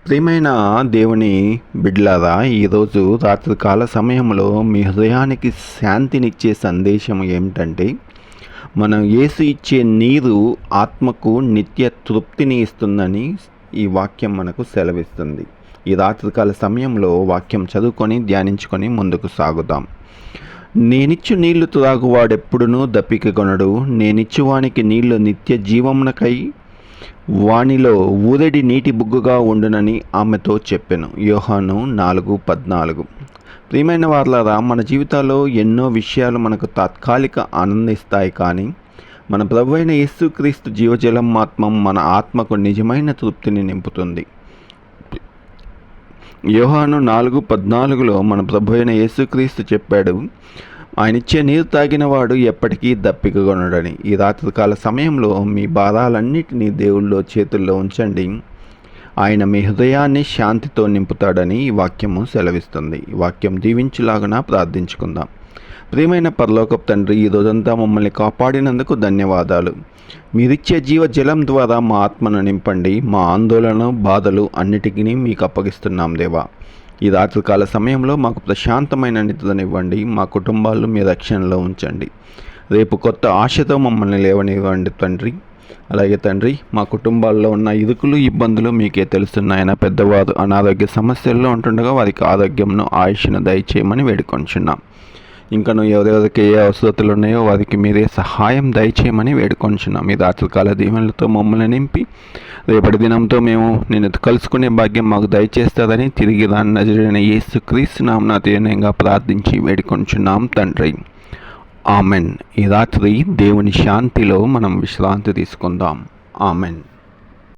ప్రియమైన దేవుని బిడ్డలారా, ఈరోజు రాత్రికాల సమయంలో మీ హృదయానికి శాంతినిచ్చే సందేశం ఏమిటంటే, మనం యేసు ఇచ్చే నీరు ఆత్మకు నిత్య తృప్తిని ఇస్తుందని ఈ వాక్యం మనకు సెలవిస్తుంది. ఈ రాత్రికాల సమయంలో వాక్యం చదువుకొని ధ్యానించుకొని ముందుకు సాగుదాం. నేనిచ్చు నీళ్లు త్రాగువాడెప్పుడునూ దప్పికగొనడు. నేనిచ్చువానికి నీళ్లు నిత్య జీవమునకై వానిలో ఊరెడి నీటి బుగ్గుగా ఉండునని ఆమెతో చెప్పెను. యోహాను 4:14. ప్రియమైన వారలారా, మన జీవితాల్లో ఎన్నో విషయాలు మనకు తాత్కాలిక ఆనందిస్తాయి, కానీ మన ప్రభువైన యేసుక్రీస్తు జీవజలం మాత్రం మన ఆత్మకు నిజమైన తృప్తిని నింపుతుంది. యోహాను 4:14లో మన ప్రభువైన యేసుక్రీస్తు చెప్పాడు, ఆయన ఇచ్చే నీరు తాగినవాడు ఎప్పటికీ దప్పికగొనడని. ఈ రాత్రికాల సమయంలో మీ భారాలన్నిటినీ దేవుళ్ళో చేతుల్లో ఉంచండి. ఆయన మీ హృదయాన్ని శాంతితో నింపుతాడని ఈ వాక్యము సెలవిస్తుంది. ఈ వాక్యం దీవించులాగున ప్రార్థించుకుందాం. ప్రియమైన పరలోకపు తండ్రి, ఈ రోజంతా మమ్మల్ని కాపాడినందుకు ధన్యవాదాలు. మీరిచ్చే జీవజలం ద్వారా మా ఆత్మను నింపండి. మా ఆందోళన, బాధలు అన్నిటికీ మీకు అప్పగిస్తున్నాం దేవా. ఈ రాత్రికాల సమయంలో మాకు ప్రశాంతమైన నిద్రనివ్వండి. మా కుటుంబాలను మీ రక్షణలో ఉంచండి. రేపు కొత్త ఆశతో మమ్మల్ని లేవనివ్వండి తండ్రి. అలాగే తండ్రి, మా కుటుంబాల్లో ఉన్న ఇరుకులు, ఇబ్బందులు మీకే తెలుస్తున్నాయన. పెద్దవారు అనారోగ్య సమస్యల్లో ఉంటుండగా వారికి ఆరోగ్యంను, ఆయుష్ను దయచేయమని వేడుకొంచున్నాం. ఇంకను ఎవరెవరికి ఏ అవసరతలు ఉన్నాయో వారికి మీరే సహాయం దయచేయమని వేడుకొంచున్నాం. ఈ రాత్రికాల దీవెనలతో మమ్మల్ని నింపి రేపటి దినంతో మేము నిన్ను కలుసుకునే భాగ్యం మాకు దయచేస్తారని తిరిగి రాని నజరేయుడైన యేసుక్రీస్తు నామమున అతివినయంగా ప్రార్థించి వేడుకొంచున్నాం తండ్రి. ఆమెన్. ఈ రాత్రి దేవుని శాంతిలో మనం విశ్రాంతి తీసుకుందాం. ఆమెన్.